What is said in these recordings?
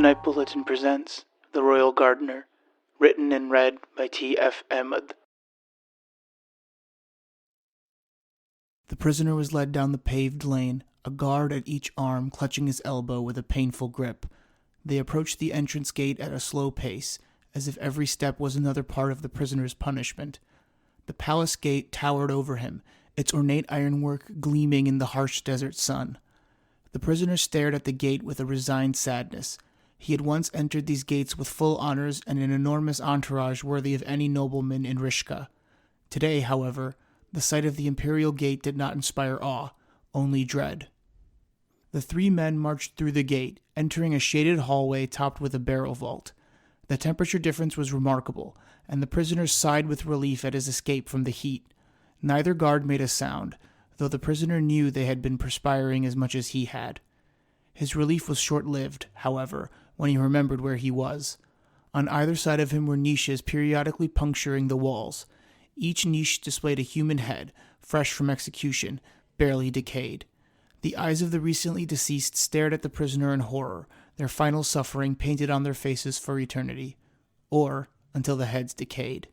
Tonight Bulletin presents The Royal Gardener, written and read by TF Ahmad. The prisoner was led down the paved lane, a guard at each arm clutching his elbow with a painful grip. They approached the entrance gate at a slow pace, as if every step was another part of the prisoner's punishment. The palace gate towered over him, its ornate ironwork gleaming in the harsh desert sun. The prisoner stared at the gate with a resigned sadness. He had once entered these gates with full honors and an enormous entourage worthy of any nobleman in Rishka. Today, however, the sight of the imperial gate did not inspire awe, only dread. The three men marched through the gate, entering a shaded hallway topped with a barrel vault. The temperature difference was remarkable, and the prisoners sighed with relief at his escape from the heat. Neither guard made a sound, though the prisoner knew they had been perspiring as much as he had. His relief was short-lived, however, when he remembered where he was. On either side of him were niches periodically puncturing the walls. Each niche displayed a human head, fresh from execution, barely decayed. The eyes of the recently deceased stared at the prisoner in horror, their final suffering painted on their faces for eternity, or until the heads decayed.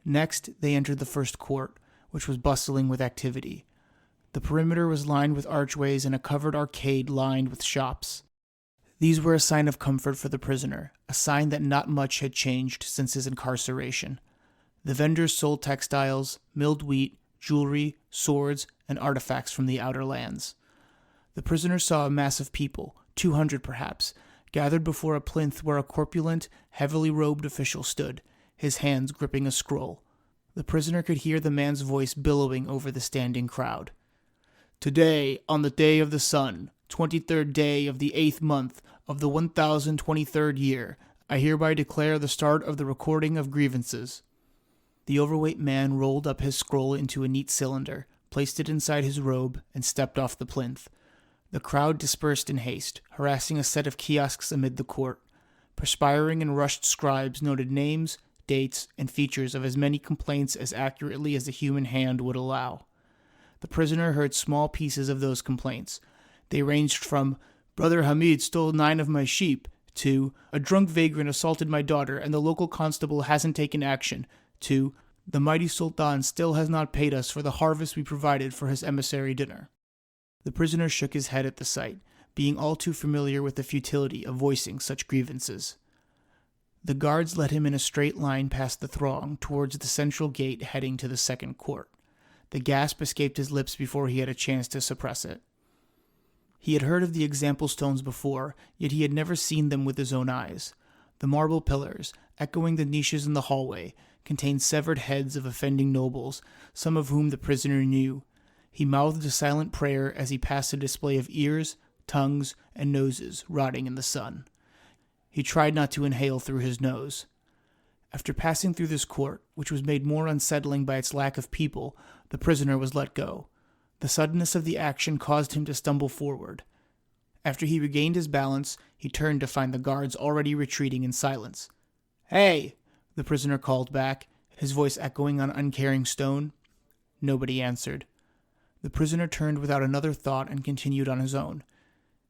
Next, they entered the first court, which was bustling with activity. The perimeter was lined with archways and a covered arcade lined with shops. These were a sign of comfort for the prisoner, a sign that not much had changed since his incarceration. The vendors sold textiles, milled wheat, jewelry, swords, and artifacts from the outer lands. The prisoner saw a mass of people, 200 perhaps, gathered before a plinth where a corpulent, heavily robed official stood, his hands gripping a scroll. The prisoner could hear the man's voice billowing over the standing crowd. "Today, on the day of the sun, 23rd day of the 8th month of the 1023rd year, I hereby declare the start of the recording of grievances." The overweight man rolled up his scroll into a neat cylinder, placed it inside his robe, and stepped off the plinth. The crowd dispersed in haste, harassing a set of kiosks amid the court. Perspiring and rushed scribes noted names, dates, and features of as many complaints as accurately as the human hand would allow. The prisoner heard small pieces of those complaints. They ranged from, "Brother Hamid stole 9 of my sheep," to, "A drunk vagrant assaulted my daughter and the local constable hasn't taken action," to, "The mighty Sultan still has not paid us for the harvest we provided for his emissary dinner." The prisoner shook his head at the sight, being all too familiar with the futility of voicing such grievances. The guards led him in a straight line past the throng towards the central gate heading to the second court. The gasp escaped his lips before he had a chance to suppress it. He had heard of the example stones before, yet he had never seen them with his own eyes. The marble pillars, echoing the niches in the hallway, contained severed heads of offending nobles, some of whom the prisoner knew. He mouthed a silent prayer as he passed a display of ears, tongues, and noses rotting in the sun. He tried not to inhale through his nose. After passing through this court, which was made more unsettling by its lack of people, the prisoner was let go. The suddenness of the action caused him to stumble forward. After he regained his balance, he turned to find the guards already retreating in silence. "Hey!" the prisoner called back, his voice echoing on uncaring stone. Nobody answered. The prisoner turned without another thought and continued on his own.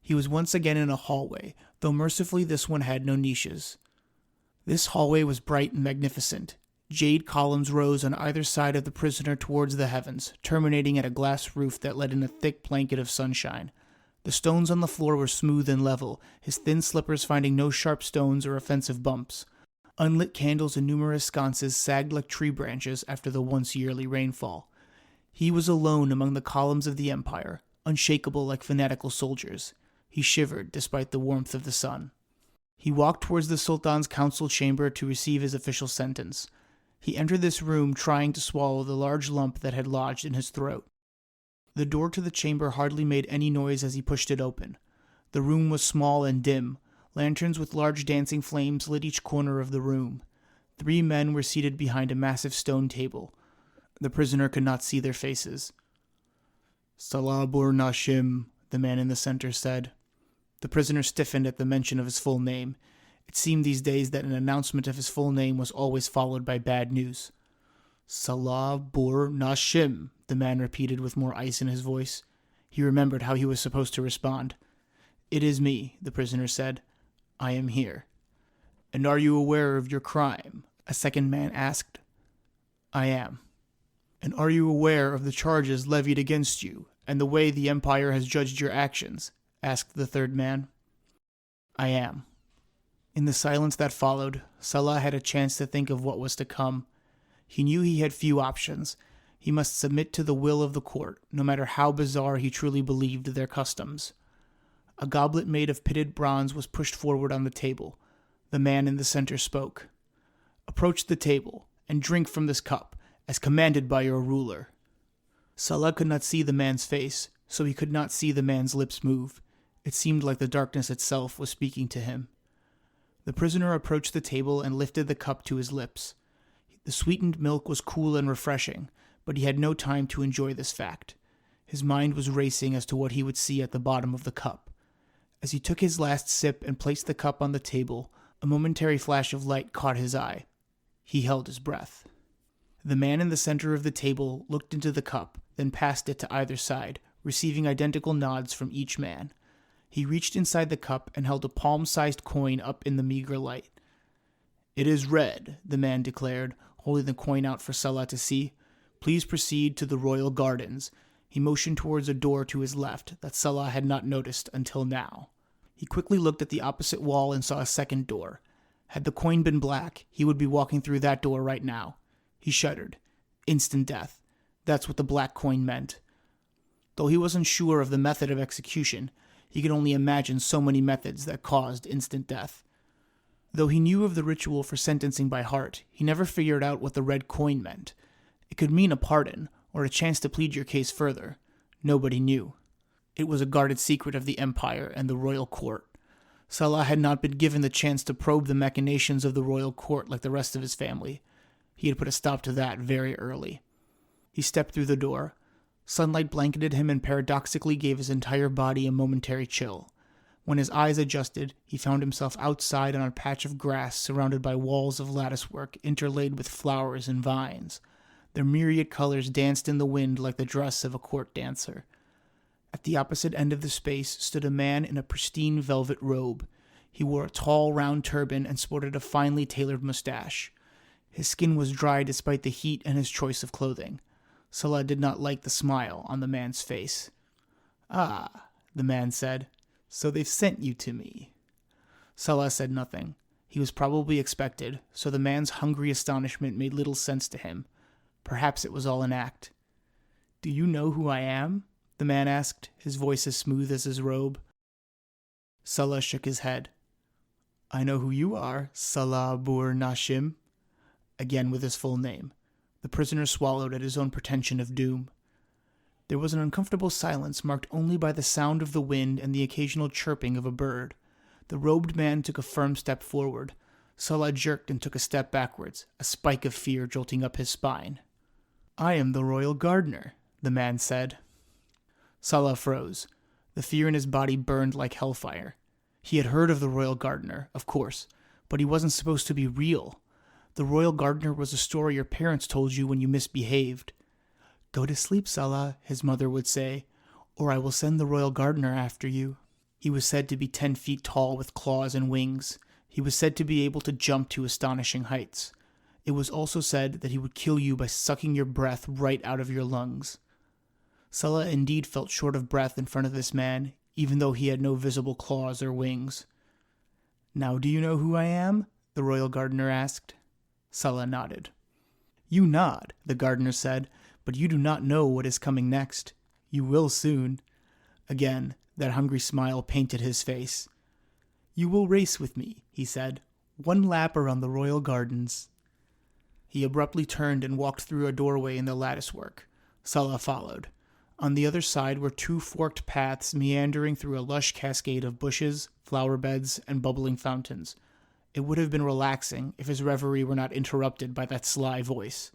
He was once again in a hallway, though mercifully this one had no niches. This hallway was bright and magnificent. Jade columns rose on either side of the prisoner towards the heavens, terminating at a glass roof that let in a thick blanket of sunshine. The stones on the floor were smooth and level, his thin slippers finding no sharp stones or offensive bumps. Unlit candles in numerous sconces sagged like tree branches after the once-yearly rainfall. He was alone among the columns of the empire, unshakable like fanatical soldiers. He shivered despite the warmth of the sun. He walked towards the Sultan's council chamber to receive his official sentence. He entered this room trying to swallow the large lump that had lodged in his throat. The door to the chamber hardly made any noise as he pushed it open. The room was small and dim. Lanterns with large dancing flames lit each corner of the room. 3 men were seated behind a massive stone table. The prisoner could not see their faces. "Salah Bur Nashim," the man in the center said. The prisoner stiffened at the mention of his full name. It seemed these days that an announcement of his full name was always followed by bad news. "Salah Bur Nashim," the man repeated with more ice in his voice. He remembered how he was supposed to respond. "It is me," the prisoner said. I am here. And are you aware of your crime? A second man asked. I am. And are you aware of the charges levied against you, and the way the Empire has judged your actions? Asked the third man. I am. In the silence that followed, Salah had a chance to think of what was to come. He knew he had few options. He must submit to the will of the court, no matter how bizarre he truly believed their customs. A goblet made of pitted bronze was pushed forward on the table. The man in the center spoke. Approach the table, and drink from this cup, as commanded by your ruler. Salah could not see the man's face, so he could not see the man's lips move. It seemed like the darkness itself was speaking to him. The prisoner approached the table and lifted the cup to his lips. The sweetened milk was cool and refreshing, but he had no time to enjoy this fact. His mind was racing as to what he would see at the bottom of the cup. As he took his last sip and placed the cup on the table, a momentary flash of light caught his eye. He held his breath. The man in the center of the table looked into the cup, then passed it to either side, receiving identical nods from each man. He reached inside the cup and held a palm-sized coin up in the meager light. It is red, the man declared, holding the coin out for Salah to see. Please proceed to the royal gardens. He motioned towards a door to his left that Salah had not noticed until now. He quickly looked at the opposite wall and saw a second door. Had the coin been black, he would be walking through that door right now. He shuddered. Instant death. That's what the black coin meant. Though he wasn't sure of the method of execution, he could only imagine so many methods that caused instant death. Though he knew of the ritual for sentencing by heart, he never figured out what the red coin meant. It could mean a pardon, or a chance to plead your case further. Nobody knew. It was a guarded secret of the Empire and the royal court. Salah had not been given the chance to probe the machinations of the royal court like the rest of his family. He had put a stop to that very early. He stepped through the door. Sunlight blanketed him and paradoxically gave his entire body a momentary chill. When his eyes adjusted, he found himself outside on a patch of grass surrounded by walls of latticework interlaid with flowers and vines. Their myriad colors danced in the wind like the dress of a court dancer. At the opposite end of the space stood a man in a pristine velvet robe. He wore a tall, round turban and sported a finely tailored mustache. His skin was dry despite the heat and his choice of clothing. Salah did not like the smile on the man's face. Ah, the man said. So they've sent you to me. Salah said nothing. He was probably expected, so the man's hungry astonishment made little sense to him. Perhaps it was all an act. Do you know who I am? The man asked, his voice as smooth as his robe. Salah shook his head. I know who you are, Salah Bur Nashim. Again with his full name. The prisoner swallowed at his own pretension of doom. There was an uncomfortable silence marked only by the sound of the wind and the occasional chirping of a bird. The robed man took a firm step forward. Salah jerked and took a step backwards, a spike of fear jolting up his spine. I am the royal gardener, the man said. Salah froze. The fear in his body burned like hellfire. He had heard of the royal gardener, of course, but he wasn't supposed to be real. The royal gardener was a story your parents told you when you misbehaved. Go to sleep, Salah, his mother would say, or I will send the royal gardener after you. He was said to be 10 feet tall with claws and wings. He was said to be able to jump to astonishing heights. It was also said that he would kill you by sucking your breath right out of your lungs. Salah indeed felt short of breath in front of this man, even though he had no visible claws or wings. Now do you know who I am? The royal gardener asked. Salah nodded. You nod, the gardener said, but you do not know what is coming next. You will soon. Again, that hungry smile painted his face. You will race with me, he said. 1 lap around the royal gardens. He abruptly turned and walked through a doorway in the latticework. Salah followed. On the other side were 2 forked paths meandering through a lush cascade of bushes, flower beds, and bubbling fountains. It would have been relaxing if his reverie were not interrupted by that sly voice.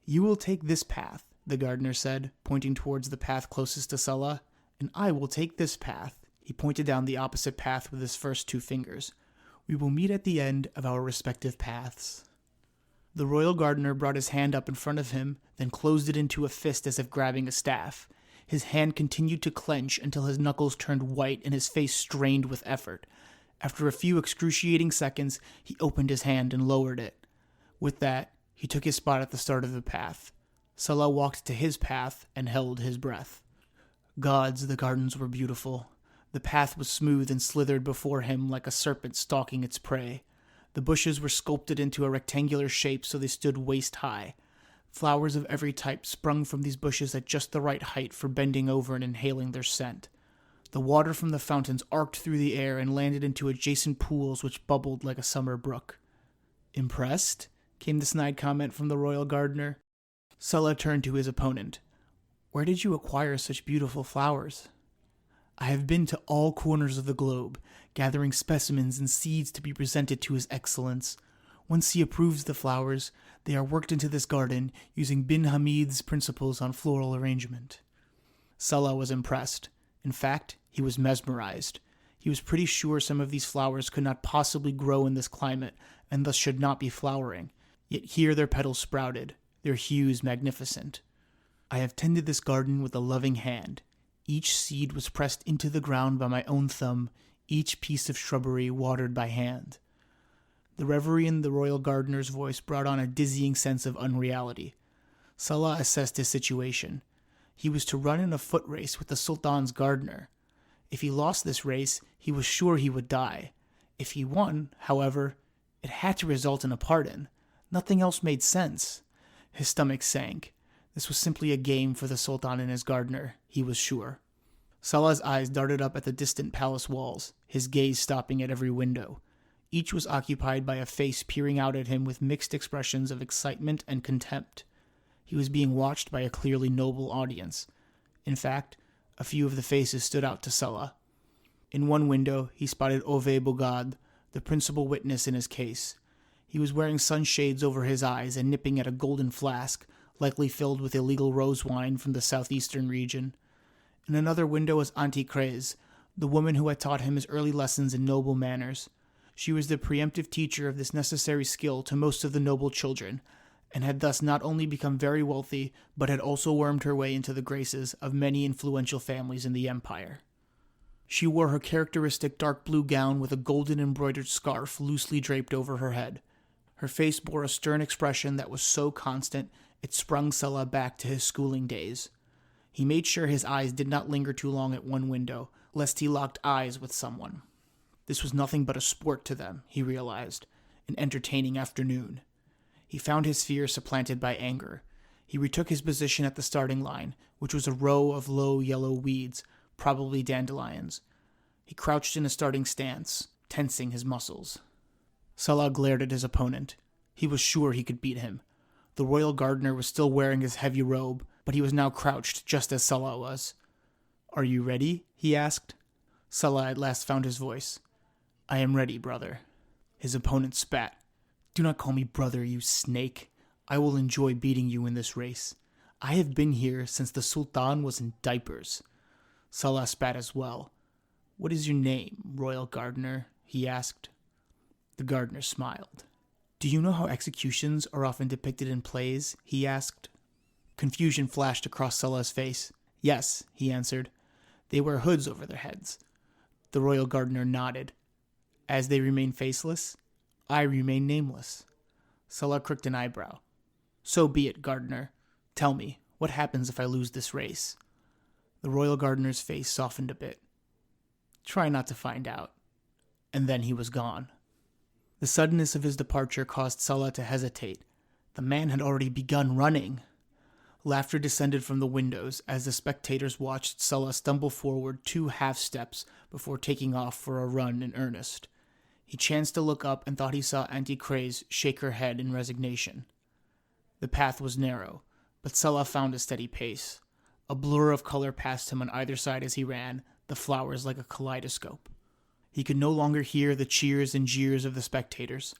You will take this path, the gardener said, pointing towards the path closest to Salah, and I will take this path. He pointed down the opposite path with his first 2 fingers. We will meet at the end of our respective paths. The royal gardener brought his hand up in front of him, then closed it into a fist as if grabbing a staff. His hand continued to clench until his knuckles turned white and his face strained with effort. After a few excruciating seconds, he opened his hand and lowered it. With that, he took his spot at the start of the path. Salah walked to his path and held his breath. Gods, the gardens were beautiful. The path was smooth and slithered before him like a serpent stalking its prey. The bushes were sculpted into a rectangular shape so they stood waist high. Flowers of every type sprung from these bushes at just the right height for bending over and inhaling their scent. The water from the fountains arced through the air and landed into adjacent pools which bubbled like a summer brook. "Impressed?" came the snide comment from the royal gardener. Salah turned to his opponent. "Where did you acquire such beautiful flowers?" "I have been to all corners of the globe, gathering specimens and seeds to be presented to His Excellence. Once he approves the flowers, they are worked into this garden using bin Hamid's principles on floral arrangement." Salah was impressed. In fact, he was mesmerized. He was pretty sure some of these flowers could not possibly grow in this climate, and thus should not be flowering. Yet here their petals sprouted, their hues magnificent. "I have tended this garden with a loving hand. Each seed was pressed into the ground by my own thumb, each piece of shrubbery watered by hand." The reverie in the royal gardener's voice brought on a dizzying sense of unreality. Salah assessed his situation. He was to run in a foot race with the Sultan's gardener. If he lost this race, he was sure he would die. If he won, however, it had to result in a pardon. Nothing else made sense. His stomach sank. This was simply a game for the Sultan and his gardener, he was sure. Salah's eyes darted up at the distant palace walls, his gaze stopping at every window. Each was occupied by a face peering out at him with mixed expressions of excitement and contempt. He was being watched by a clearly noble audience. In fact, a few of the faces stood out to Salah. In one window, he spotted Ove Bogad, the principal witness in his case. He was wearing sunshades over his eyes and nipping at a golden flask, likely filled with illegal rose wine from the southeastern region. In another window was Auntie Crez, the woman who had taught him his early lessons in noble manners. She was the preemptive teacher of this necessary skill to most of the noble children, and had thus not only become very wealthy, but had also wormed her way into the graces of many influential families in the empire. She wore her characteristic dark blue gown with a golden embroidered scarf loosely draped over her head. Her face bore a stern expression that was so constant it sprung Salah back to his schooling days. He made sure his eyes did not linger too long at one window, lest he locked eyes with someone. This was nothing but a sport to them, he realized, an entertaining afternoon. He found his fear supplanted by anger. He retook his position at the starting line, which was a row of low yellow weeds, probably dandelions. He crouched in a starting stance, tensing his muscles. Salah glared at his opponent. He was sure he could beat him. The royal gardener was still wearing his heavy robe, but he was now crouched just as Salah was. "Are you ready?" he asked. Salah at last found his voice. "I am ready, brother." His opponent spat. "Do not call me brother, you snake. I will enjoy beating you in this race. I have been here since the Sultan was in diapers." Salah spat as well. "What is your name, royal gardener?" he asked. The gardener smiled. "Do you know how executions are often depicted in plays?" he asked. Confusion flashed across Salah's face. "Yes," he answered. "They wear hoods over their heads." The royal gardener nodded. "As they remain faceless, I remain nameless." Salah crooked an eyebrow. "So be it, gardener. Tell me, what happens if I lose this race?" The royal gardener's face softened a bit. "Try not to find out." And then he was gone. The suddenness of his departure caused Salah to hesitate. The man had already begun running. Laughter descended from the windows as the spectators watched Salah stumble forward 2 half steps before taking off for a run in earnest. He chanced to look up and thought he saw Auntie Crez shake her head in resignation. The path was narrow, but Salah found a steady pace. A blur of color passed him on either side as he ran, the flowers like a kaleidoscope. He could no longer hear the cheers and jeers of the spectators.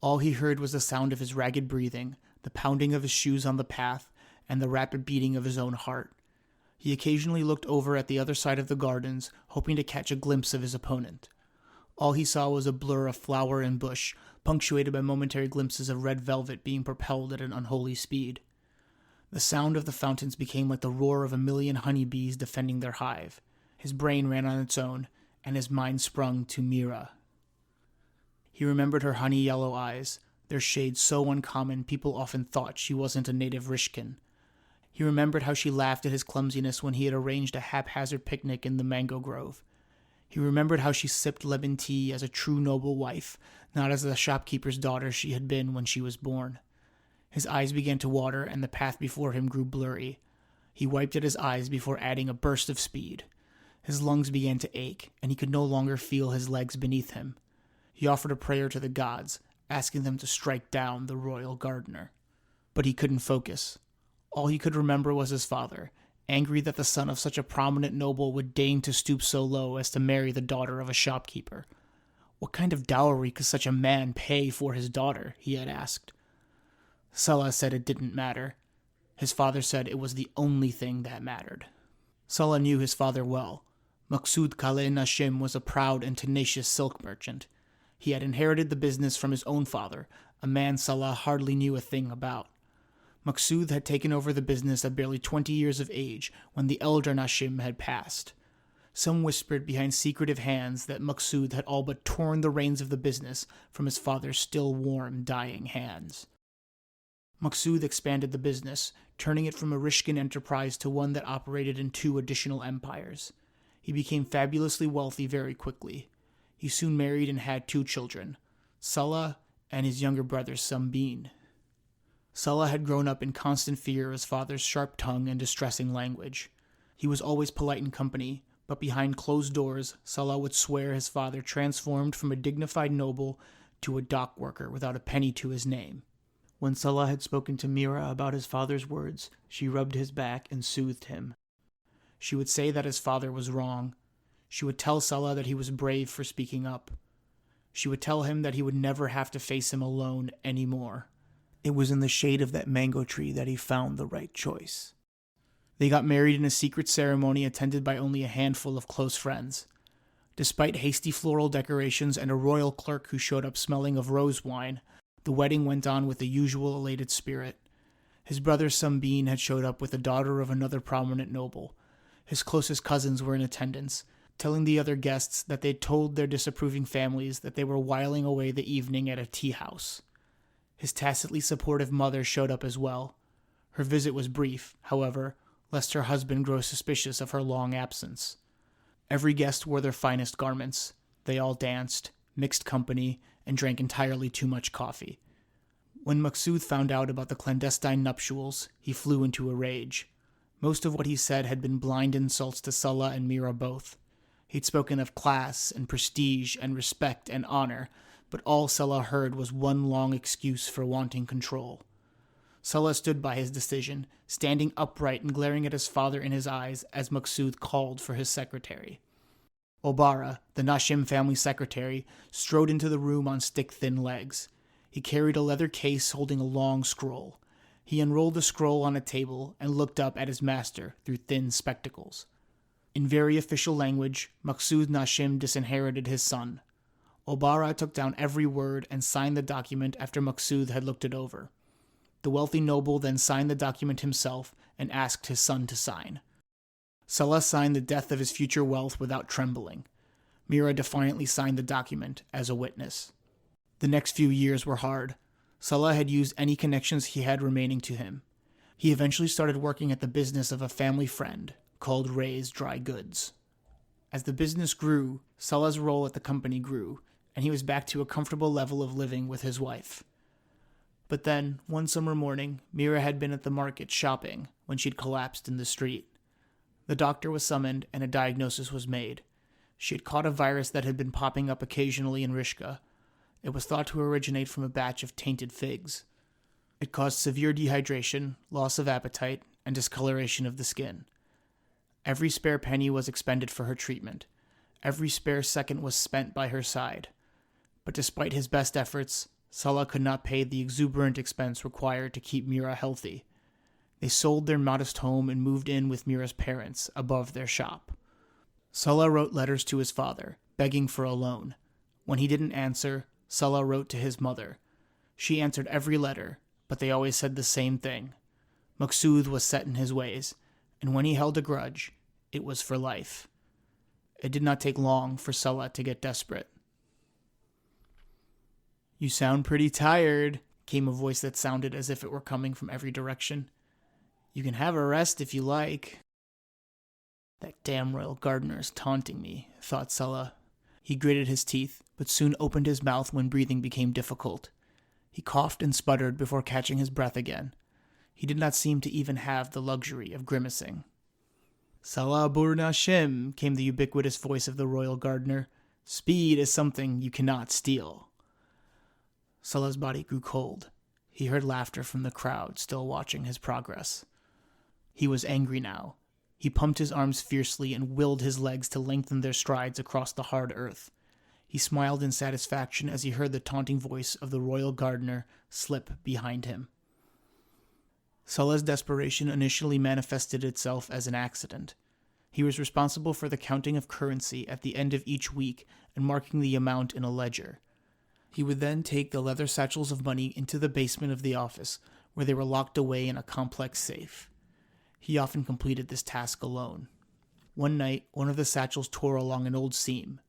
All he heard was the sound of his ragged breathing, the pounding of his shoes on the path, and the rapid beating of his own heart. He occasionally looked over at the other side of the gardens, hoping to catch a glimpse of his opponent. All he saw was a blur of flower and bush, punctuated by momentary glimpses of red velvet being propelled at an unholy speed. The sound of the fountains became like the roar of a million honeybees defending their hive. His brain ran on its own, and his mind sprung to Mira. He remembered her honey yellow eyes, their shade so uncommon people often thought she wasn't a native Rishkin. He remembered how she laughed at his clumsiness when he had arranged a haphazard picnic in the mango grove. He remembered how she sipped lemon tea as a true noble wife, not as the shopkeeper's daughter she had been when she was born. His eyes began to water, and the path before him grew blurry. He wiped at his eyes before adding a burst of speed. His lungs began to ache, and he could no longer feel his legs beneath him. He offered a prayer to the gods, asking them to strike down the royal gardener. But he couldn't focus. All he could remember was his father, angry that the son of such a prominent noble would deign to stoop so low as to marry the daughter of a shopkeeper. What kind of dowry could such a man pay for his daughter, he had asked. Sulla said it didn't matter. His father said it was the only thing that mattered. Sulla knew his father well. Maqsood Kale Nashim was a proud and tenacious silk merchant. He had inherited the business from his own father, a man Sulla hardly knew a thing about. Maqsood had taken over the business at barely 20 years of age when the elder Nashim had passed. Some whispered behind secretive hands that Maqsood had all but torn the reins of the business from his father's still warm, dying hands. Maqsood expanded the business, turning it from a Rishkin enterprise to one that operated in 2 additional empires. He became fabulously wealthy very quickly. He soon married and had 2 children, Sulla and his younger brother Sambin. Sulla had grown up in constant fear of his father's sharp tongue and distressing language. He was always polite in company, but behind closed doors, Sulla would swear his father transformed from a dignified noble to a dock worker without a penny to his name. When Sulla had spoken to Mira about his father's words, she rubbed his back and soothed him. She would say that his father was wrong. She would tell Sulla that he was brave for speaking up. She would tell him that he would never have to face him alone anymore. It was in the shade of that mango tree that he found the right choice. They got married in a secret ceremony attended by only a handful of close friends. Despite hasty floral decorations and a royal clerk who showed up smelling of rose wine, the wedding went on with the usual elated spirit. His brother Sambin had showed up with the daughter of another prominent noble. His closest cousins were in attendance, telling the other guests that they'd told their disapproving families that they were whiling away the evening at a tea house. His tacitly supportive mother showed up as well. Her visit was brief, however, lest her husband grow suspicious of her long absence. Every guest wore their finest garments. They all danced, mixed company, and drank entirely too much coffee. When Maqsood found out about the clandestine nuptials, he flew into a rage. Most of what he said had been blind insults to Sulla and Mira both. He'd spoken of class and prestige and respect and honor, but all Sulla heard was one long excuse for wanting control. Sulla stood by his decision, standing upright and glaring at his father in his eyes as Maqsood called for his secretary. Obara, the Nashim family secretary, strode into the room on stick-thin legs. He carried a leather case holding a long scroll. He unrolled the scroll on a table and looked up at his master through thin spectacles. In very official language, Maqsood Nashim disinherited his son. Obara took down every word and signed the document after Maqsood had looked it over. The wealthy noble then signed the document himself and asked his son to sign. Sulla signed the death of his future wealth without trembling. Mira defiantly signed the document as a witness. The next few years were hard. Sulla had used any connections he had remaining to him. He eventually started working at the business of a family friend called Ray's Dry Goods. As the business grew, Sulla's role at the company grew, and he was back to a comfortable level of living with his wife. But then, one summer morning, Mira had been at the market shopping when she'd collapsed in the street. The doctor was summoned and a diagnosis was made. She had caught a virus that had been popping up occasionally in Rishka. It was thought to originate from a batch of tainted figs. It caused severe dehydration, loss of appetite, and discoloration of the skin. Every spare penny was expended for her treatment. Every spare second was spent by her side. But despite his best efforts, Sulla could not pay the exuberant expense required to keep Mira healthy. They sold their modest home and moved in with Mira's parents above their shop. Sulla wrote letters to his father, begging for a loan. When he didn't answer, Sulla wrote to his mother. She answered every letter, but they always said the same thing. Maqsood was set in his ways, and when he held a grudge, it was for life. It did not take long for Sulla to get desperate. "You sound pretty tired," came a voice that sounded as if it were coming from every direction. "You can have a rest if you like." That damn royal gardener is taunting me, thought Sulla. He gritted his teeth, but soon opened his mouth when breathing became difficult. He coughed and sputtered before catching his breath again. He did not seem to even have the luxury of grimacing. "Salah Burnashim," came the ubiquitous voice of the royal gardener. "Speed is something you cannot steal." Sullah's body grew cold. He heard laughter from the crowd, still watching his progress. He was angry now. He pumped his arms fiercely and willed his legs to lengthen their strides across the hard earth. He smiled in satisfaction as he heard the taunting voice of the royal gardener slip behind him. Sullah's desperation initially manifested itself as an accident. He was responsible for the counting of currency at the end of each week and marking the amount in a ledger. He would then take the leather satchels of money into the basement of the office, where they were locked away in a complex safe. He often completed this task alone. One night, one of the satchels tore along an old seam.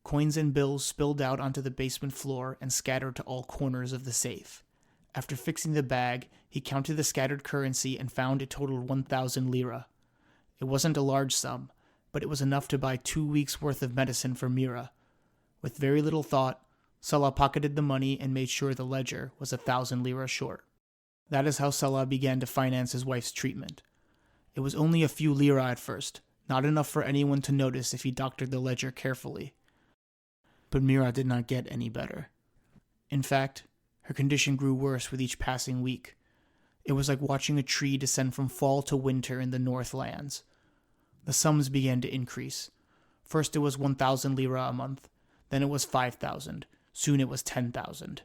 Coins and bills spilled out onto the basement floor and scattered to all corners of the safe. After fixing the bag, he counted the scattered currency and found it totaled 1,000 lira. It wasn't a large sum, but it was enough to buy 2 weeks' worth of medicine for Mira. With very little thought, Sulla pocketed the money and made sure the ledger was 1,000 lira short. That is how Sulla began to finance his wife's treatment. It was only a few lira at first, not enough for anyone to notice if he doctored the ledger carefully. But Mira did not get any better. In fact, her condition grew worse with each passing week. It was like watching a tree descend from fall to winter in the Northlands. The sums began to increase. First it was 1,000 lira a month, then it was 5,000, soon it was 10,000.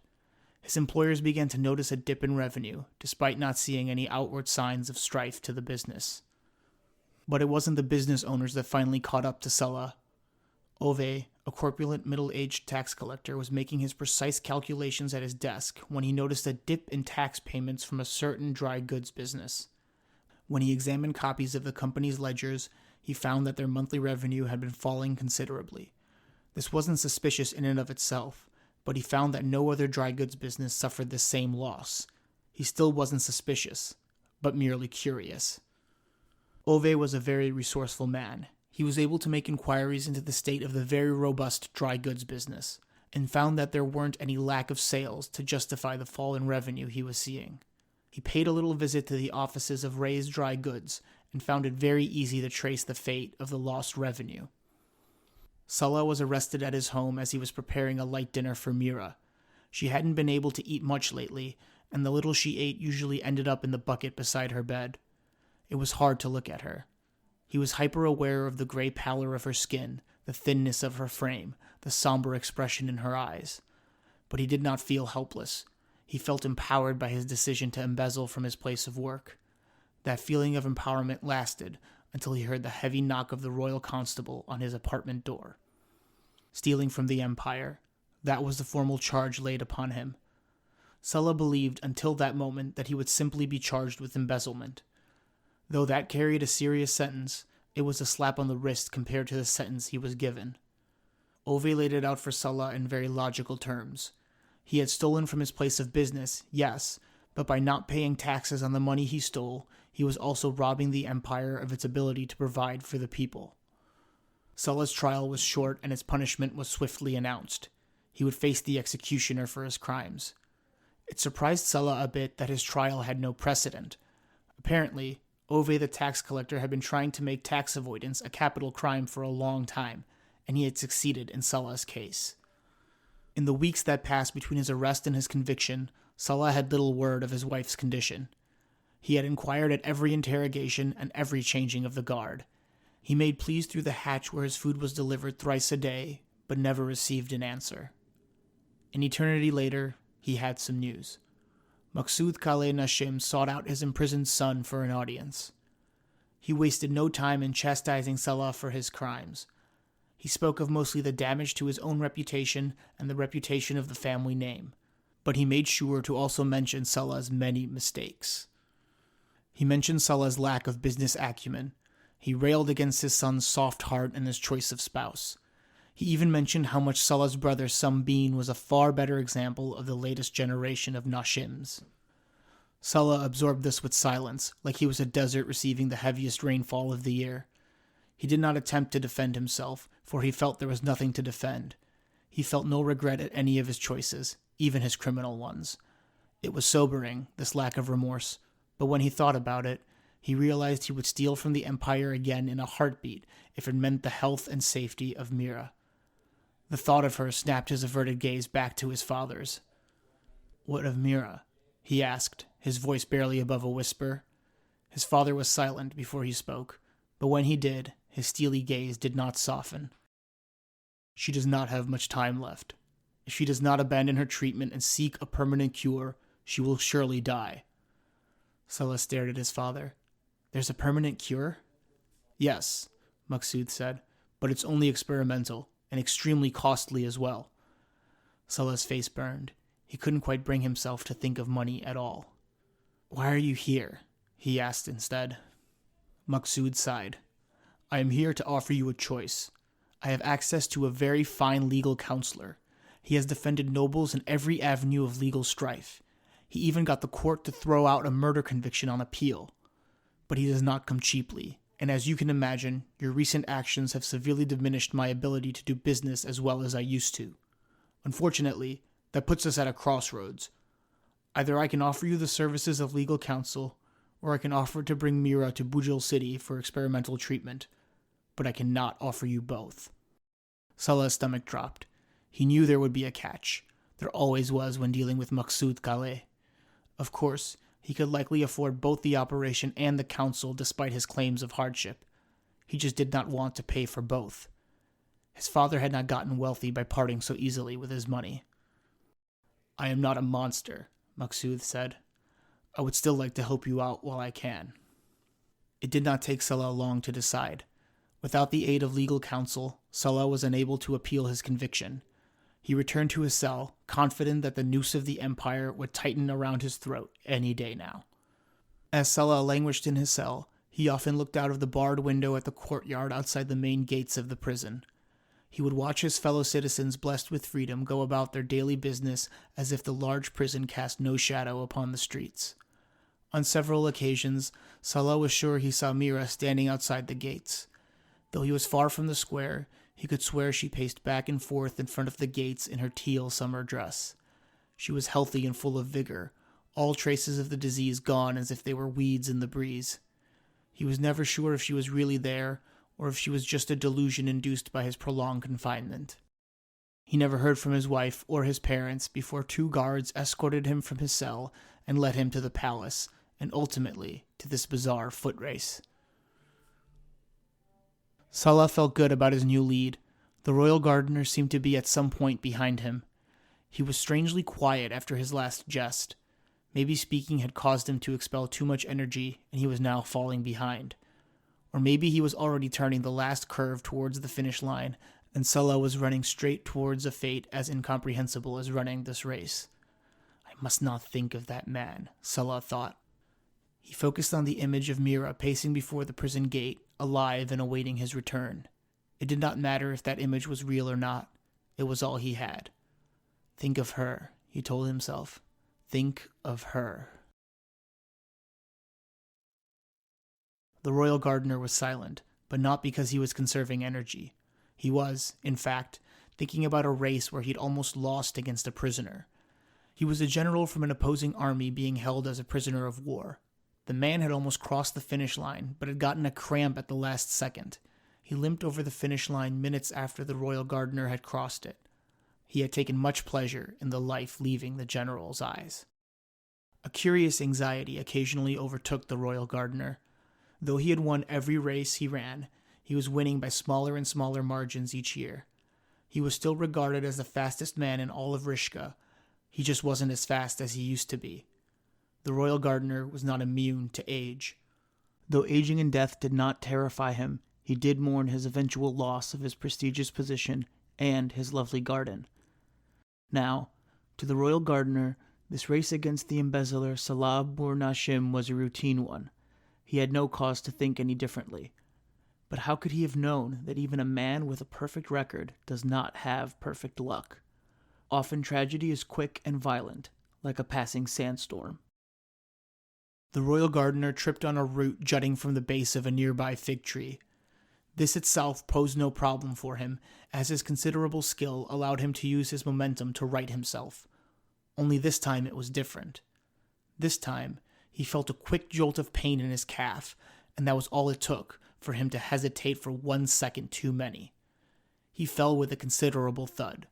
His employers began to notice a dip in revenue, despite not seeing any outward signs of strife to the business. But it wasn't the business owners that finally caught up to Sulla. Ove, a corpulent middle-aged tax collector, was making his precise calculations at his desk when he noticed a dip in tax payments from a certain dry goods business. When he examined copies of the company's ledgers, he found that their monthly revenue had been falling considerably. This wasn't suspicious in and of itself, but he found that no other dry goods business suffered the same loss. He still wasn't suspicious, but merely curious. Ove was a very resourceful man. He was able to make inquiries into the state of the very robust dry goods business, and found that there weren't any lack of sales to justify the fall in revenue he was seeing. He paid a little visit to the offices of Ray's Dry Goods, and found it very easy to trace the fate of the lost revenue. Sulla was arrested at his home as he was preparing a light dinner for Mira. She hadn't been able to eat much lately, and the little she ate usually ended up in the bucket beside her bed. It was hard to look at her. He was hyper-aware of the gray pallor of her skin, the thinness of her frame, the somber expression in her eyes. But he did not feel helpless. He felt empowered by his decision to embezzle from his place of work. That feeling of empowerment lasted until he heard the heavy knock of the royal constable on his apartment door. Stealing from the empire, that was the formal charge laid upon him. Sulla believed until that moment that he would simply be charged with embezzlement. Though that carried a serious sentence, it was a slap on the wrist compared to the sentence he was given. Ove laid it out for Sulla in very logical terms. He had stolen from his place of business, yes, but by not paying taxes on the money he stole, he was also robbing the empire of its ability to provide for the people. Sulla's trial was short and its punishment was swiftly announced. He would face the executioner for his crimes. It surprised Sulla a bit that his trial had no precedent. Apparently, Ove the tax collector had been trying to make tax avoidance a capital crime for a long time, and he had succeeded in Sulla's case. In the weeks that passed between his arrest and his conviction, Sulla had little word of his wife's condition. He had inquired at every interrogation and every changing of the guard. He made pleas through the hatch where his food was delivered thrice a day, but never received an answer. An eternity later, he had some news. Maksud Kale Nashim sought out his imprisoned son for an audience. He wasted no time in chastising Sulla for his crimes. He spoke of mostly the damage to his own reputation and the reputation of the family name, but he made sure to also mention Sulla's many mistakes. He mentioned Sulla's lack of business acumen. He railed against his son's soft heart and his choice of spouse. He even mentioned how much Salah's brother Sambin was a far better example of the latest generation of Nashims. Salah absorbed this with silence, like he was a desert receiving the heaviest rainfall of the year. He did not attempt to defend himself, for he felt there was nothing to defend. He felt no regret at any of his choices, even his criminal ones. It was sobering, this lack of remorse, but when he thought about it, he realized he would steal from the Empire again in a heartbeat if it meant the health and safety of Mira. The thought of her snapped his averted gaze back to his father's. "What of Mira?" he asked, his voice barely above a whisper. His father was silent before he spoke, but when he did, his steely gaze did not soften. "She does not have much time left. If she does not abandon her treatment and seek a permanent cure, she will surely die." Salah stared at his father. "There's a permanent cure?" "Yes," Maqsood said, "but it's only experimental, and extremely costly as well." Salah's face burned. He couldn't quite bring himself to think of money at all. "Why are you here?" he asked instead. Maqsood sighed. "I am here to offer you a choice. I have access to a very fine legal counselor. He has defended nobles in every avenue of legal strife. He even got the court to throw out a murder conviction on appeal. But he does not come cheaply, and as you can imagine, your recent actions have severely diminished my ability to do business as well as I used to. Unfortunately, that puts us at a crossroads. Either I can offer you the services of legal counsel, or I can offer to bring Mira to Bujil City for experimental treatment, but I cannot offer you both." Salah's stomach dropped. He knew there would be a catch. There always was when dealing with Maqsood Kale. Of course, he could likely afford both the operation and the counsel despite his claims of hardship. He just did not want to pay for both. His father had not gotten wealthy by parting so easily with his money. "I am not a monster," Maqsood said. "I would still like to help you out while I can." It did not take Salah long to decide. Without the aid of legal counsel, Salah was unable to appeal his conviction. He returned to his cell, confident that the noose of the Empire would tighten around his throat any day now. As Salah languished in his cell, he often looked out of the barred window at the courtyard outside the main gates of the prison. He would watch his fellow citizens blessed with freedom go about their daily business as if the large prison cast no shadow upon the streets. On several occasions, Salah was sure he saw Mira standing outside the gates. Though he was far from the square, he could swear she paced back and forth in front of the gates in her teal summer dress. She was healthy and full of vigor, all traces of the disease gone as if they were weeds in the breeze. He was never sure if she was really there, or if she was just a delusion induced by his prolonged confinement. He never heard from his wife or his parents before 2 guards escorted him from his cell and led him to the palace, and ultimately to this bizarre foot race. Salah felt good about his new lead. The royal gardener seemed to be at some point behind him. He was strangely quiet after his last jest. Maybe speaking had caused him to expel too much energy, and he was now falling behind. Or maybe he was already turning the last curve towards the finish line, and Salah was running straight towards a fate as incomprehensible as running this race. "I must not think of that man," Salah thought. He focused on the image of Mira pacing before the prison gate, alive and awaiting his return. It did not matter if that image was real or not. It was all he had. Think of her, he told himself. Think of her. The royal gardener was silent, but not because he was conserving energy. He was, in fact, thinking about a race where he'd almost lost against a prisoner. He was a general from an opposing army being held as a prisoner of war. The man had almost crossed the finish line, but had gotten a cramp at the last second. He limped over the finish line minutes after the royal gardener had crossed it. He had taken much pleasure in the life leaving the general's eyes. A curious anxiety occasionally overtook the royal gardener. Though he had won every race he ran, he was winning by smaller and smaller margins each year. He was still regarded as the fastest man in all of Rishka. He just wasn't as fast as he used to be. The royal gardener was not immune to age. Though aging and death did not terrify him, he did mourn his eventual loss of his prestigious position and his lovely garden. Now, to the royal gardener, this race against the embezzler Salah Bur Nashim was a routine one. He had no cause to think any differently. But how could he have known that even a man with a perfect record does not have perfect luck? Often tragedy is quick and violent, like a passing sandstorm. The royal gardener tripped on a root jutting from the base of a nearby fig tree. This itself posed no problem for him, as his considerable skill allowed him to use his momentum to right himself. Only this time it was different. This time, he felt a quick jolt of pain in his calf, and that was all it took for him to hesitate for 1 second too many. He fell with a considerable thud.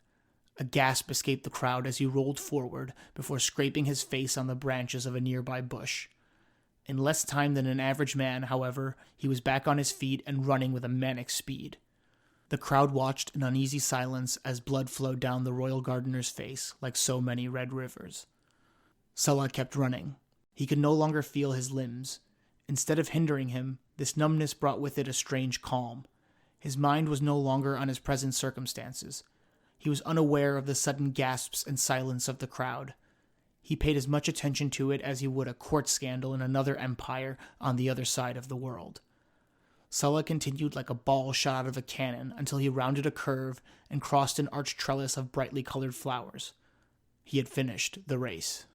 A gasp escaped the crowd as he rolled forward before scraping his face on the branches of a nearby bush. In less time than an average man, however, he was back on his feet and running with a manic speed. The crowd watched in uneasy silence as blood flowed down the royal gardener's face like so many red rivers. Sulla kept running. He could no longer feel his limbs. Instead of hindering him, this numbness brought with it a strange calm. His mind was no longer on his present circumstances. He was unaware of the sudden gasps and silence of the crowd. He paid as much attention to it as he would a court scandal in another empire on the other side of the world. Sulla continued like a ball shot out of a cannon until he rounded a curve and crossed an arched trellis of brightly colored flowers. He had finished the race.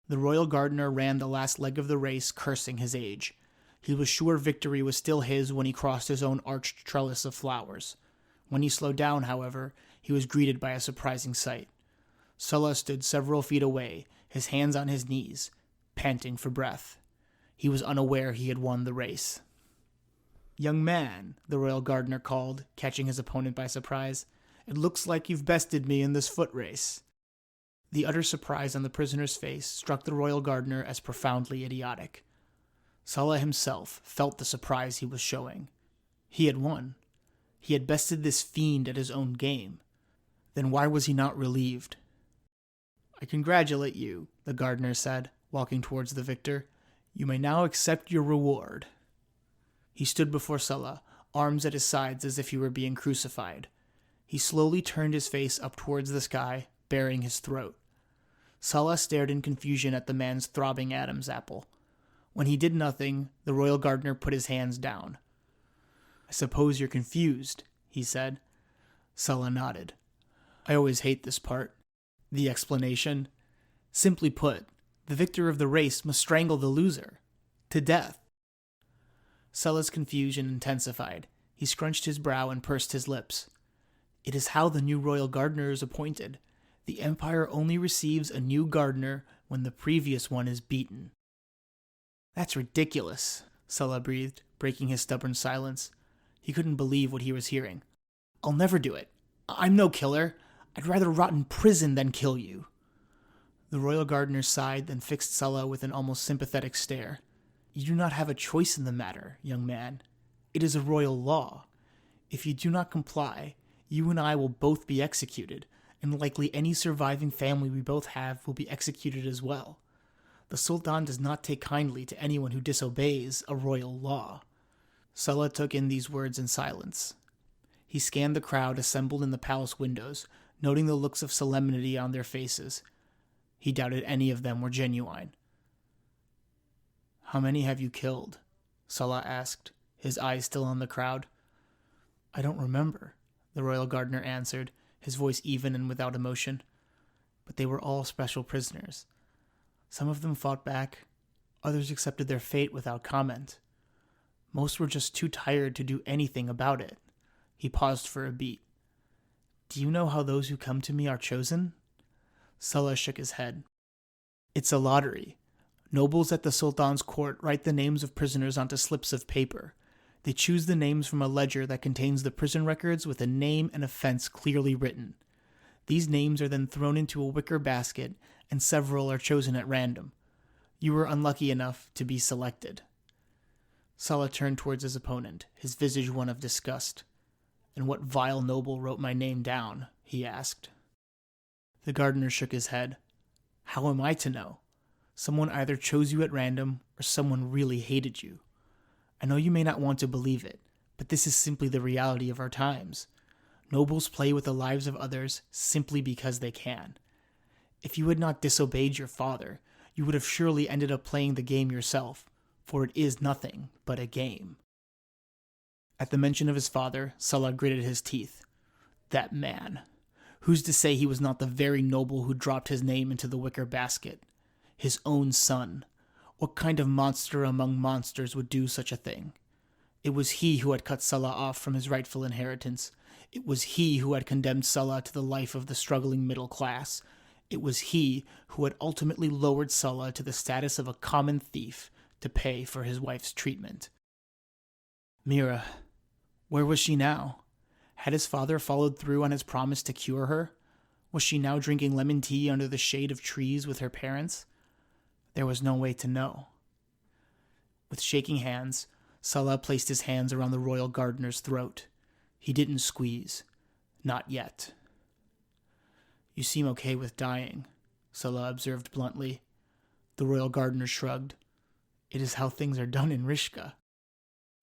The royal gardener ran the last leg of the race, cursing his age. He was sure victory was still his when he crossed his own arched trellis of flowers. When he slowed down, however, he was greeted by a surprising sight. Sulla stood several feet away, his hands on his knees, panting for breath. He was unaware he had won the race. "Young man," the royal gardener called, catching his opponent by surprise, "it looks like you've bested me in this foot race." The utter surprise on the prisoner's face struck the royal gardener as profoundly idiotic. Sulla himself felt the surprise he was showing. He had won. He had bested this fiend at his own game. Then why was he not relieved? "I congratulate you," the gardener said, walking towards the victor. "You may now accept your reward." He stood before Sulla, arms at his sides as if he were being crucified. He slowly turned his face up towards the sky, baring his throat. Sulla stared in confusion at the man's throbbing Adam's apple. When he did nothing, the royal gardener put his hands down. "I suppose you're confused," he said. Sulla nodded. "I always hate this part. The explanation. Simply put, the victor of the race must strangle the loser. To death." Sulla's confusion intensified. He scrunched his brow and pursed his lips. "It is how the new royal gardener is appointed. The empire only receives a new gardener when the previous one is beaten." "That's ridiculous," Sulla breathed, breaking his stubborn silence. He couldn't believe what he was hearing. "I'll never do it. I'm no killer. I'd rather rot in prison than kill you." The royal gardener sighed, then fixed Sulla with an almost sympathetic stare. "You do not have a choice in the matter, young man. It is a royal law. If you do not comply, you and I will both be executed, and likely any surviving family we both have will be executed as well. The Sultan does not take kindly to anyone who disobeys a royal law." Sulla took in these words in silence. He scanned the crowd assembled in the palace windows, noting the looks of solemnity on their faces. He doubted any of them were genuine. "How many have you killed?" Sulla asked, his eyes still on the crowd. "I don't remember," the royal gardener answered, his voice even and without emotion. "But they were all special prisoners. Some of them fought back, others accepted their fate without comment. Most were just too tired to do anything about it." He paused for a beat. "Do you know how those who come to me are chosen?" Sulla shook his head. "It's a lottery. Nobles at the Sultan's court write the names of prisoners onto slips of paper. They choose the names from a ledger that contains the prison records with a name and offense clearly written. These names are then thrown into a wicker basket, and several are chosen at random. You were unlucky enough to be selected." Sulla turned towards his opponent, his visage one of disgust. "And what vile noble wrote my name down?" he asked. The gardener shook his head. "How am I to know? Someone either chose you at random, or someone really hated you. I know you may not want to believe it, but this is simply the reality of our times. Nobles play with the lives of others simply because they can. If you had not disobeyed your father, you would have surely ended up playing the game yourself, for it is nothing but a game." At the mention of his father, Salah gritted his teeth. That man. Who's to say he was not the very noble who dropped his name into the wicker basket? His own son. What kind of monster among monsters would do such a thing? It was he who had cut Salah off from his rightful inheritance. It was he who had condemned Salah to the life of the struggling middle class. It was he who had ultimately lowered Salah to the status of a common thief to pay for his wife's treatment. Mira, where was she now? Had his father followed through on his promise to cure her? Was she now drinking lemon tea under the shade of trees with her parents? There was no way to know. With shaking hands, Salah placed his hands around the royal gardener's throat. He didn't squeeze. Not yet. You seem okay with dying, Salah observed bluntly. The royal gardener shrugged. It is how things are done in Rishka.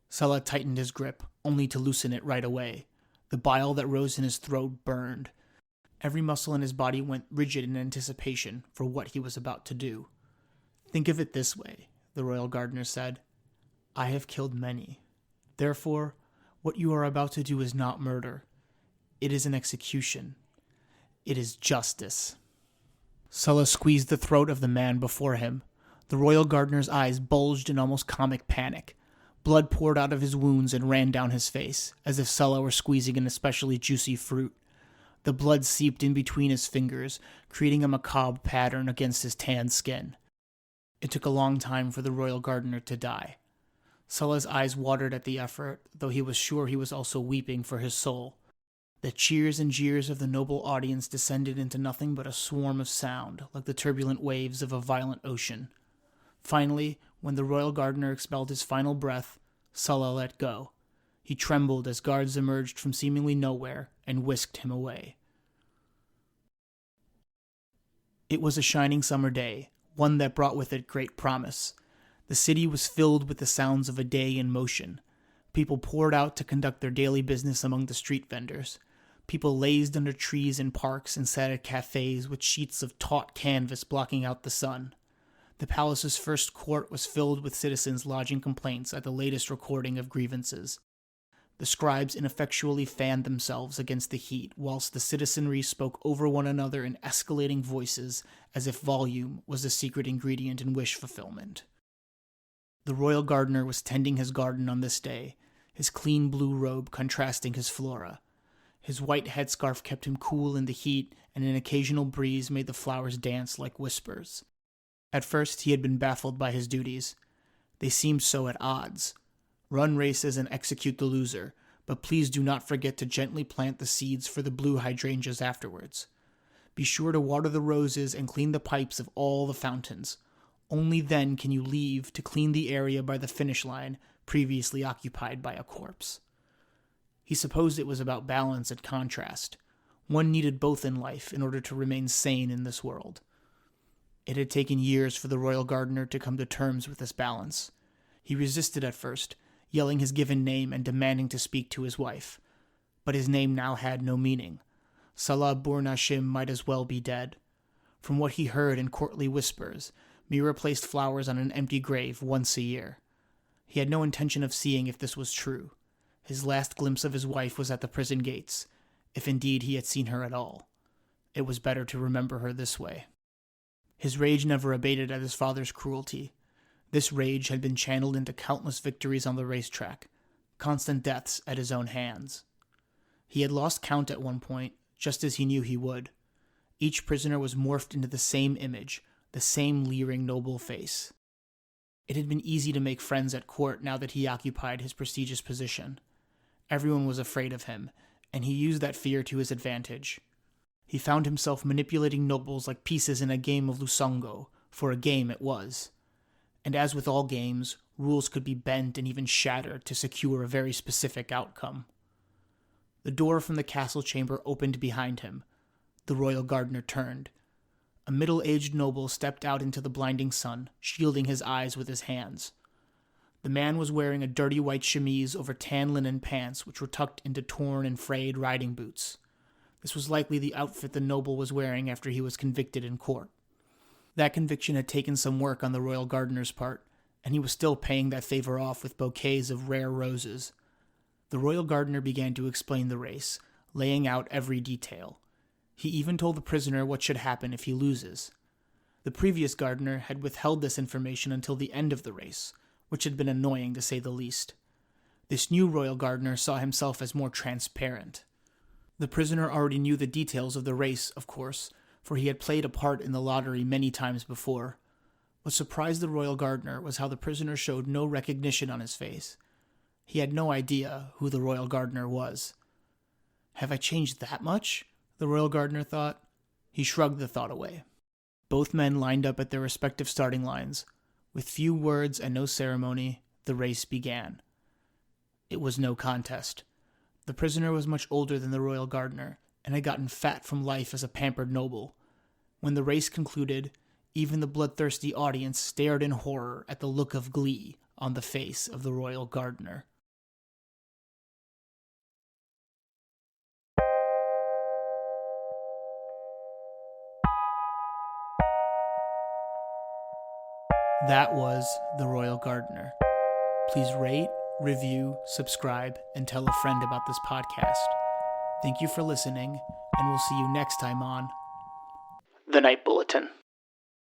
Salah tightened his grip, only to loosen it right away. The bile that rose in his throat burned. Every muscle in his body went rigid in anticipation for what he was about to do. Think of it this way, the royal gardener said. I have killed many. Therefore, what you are about to do is not murder. It is an execution. It is justice. Salah squeezed the throat of the man before him. The royal gardener's eyes bulged in almost comic panic. Blood poured out of his wounds and ran down his face, as if Salah were squeezing an especially juicy fruit. The blood seeped in between his fingers, creating a macabre pattern against his tanned skin. It took a long time for the royal gardener to die. Salah's eyes watered at the effort, though he was sure he was also weeping for his soul. The cheers and jeers of the noble audience descended into nothing but a swarm of sound, like the turbulent waves of a violent ocean. Finally, when the royal gardener expelled his final breath, Salah let go. He trembled as guards emerged from seemingly nowhere and whisked him away. It was a shining summer day, one that brought with it great promise. The city was filled with the sounds of a day in motion. People poured out to conduct their daily business among the street vendors. People lazed under trees in parks and sat at cafes with sheets of taut canvas blocking out the sun. The palace's first court was filled with citizens lodging complaints at the latest recording of grievances. The scribes ineffectually fanned themselves against the heat, whilst the citizenry spoke over one another in escalating voices, as if volume was the secret ingredient in wish fulfillment. The royal gardener was tending his garden on this day, his clean blue robe contrasting his flora. His white headscarf kept him cool in the heat, and an occasional breeze made the flowers dance like whispers. At first, he had been baffled by his duties. They seemed so at odds. Run races and execute the loser, but please do not forget to gently plant the seeds for the blue hydrangeas afterwards. Be sure to water the roses and clean the pipes of all the fountains. Only then can you leave to clean the area by the finish line previously occupied by a corpse. He supposed it was about balance and contrast. One needed both in life in order to remain sane in this world. It had taken years for the royal gardener to come to terms with this balance. He resisted at first, yelling his given name and demanding to speak to his wife. But his name now had no meaning. Salah Burnashim might as well be dead. From what he heard in courtly whispers, Mira placed flowers on an empty grave once a year. He had no intention of seeing if this was true. His last glimpse of his wife was at the prison gates, if indeed he had seen her at all. It was better to remember her this way. His rage never abated at his father's cruelty. This rage had been channeled into countless victories on the racetrack, constant deaths at his own hands. He had lost count at one point, just as he knew he would. Each prisoner was morphed into the same image, the same leering noble face. It had been easy to make friends at court now that he occupied his prestigious position. Everyone was afraid of him, and he used that fear to his advantage. He found himself manipulating nobles like pieces in a game of Lusongo, for a game it was. And as with all games, rules could be bent and even shattered to secure a very specific outcome. The door from the castle chamber opened behind him. The royal gardener turned. A middle-aged noble stepped out into the blinding sun, shielding his eyes with his hands. The man was wearing a dirty white chemise over tan linen pants which were tucked into torn and frayed riding boots. This was likely the outfit the noble was wearing after he was convicted in court. That conviction had taken some work on the royal gardener's part, and he was still paying that favor off with bouquets of rare roses. The royal gardener began to explain the race, laying out every detail. He even told the prisoner what should happen if he loses. The previous gardener had withheld this information until the end of the race, which had been annoying to say the least. This new royal gardener saw himself as more transparent. The prisoner already knew the details of the race, of course, for he had played a part in the lottery many times before. What surprised the royal gardener was how the prisoner showed no recognition on his face. He had no idea who the royal gardener was. Have I changed that much? The royal gardener thought. He shrugged the thought away. Both men lined up at their respective starting lines. With few words and no ceremony, the race began. It was no contest. The prisoner was much older than the royal gardener, and had gotten fat from life as a pampered noble. When the race concluded, even the bloodthirsty audience stared in horror at the look of glee on the face of the royal gardener. That was The Royal Gardener. Please rate, review, subscribe, and tell a friend about this podcast. Thank you for listening, and we'll see you next time on The Night Bulletin.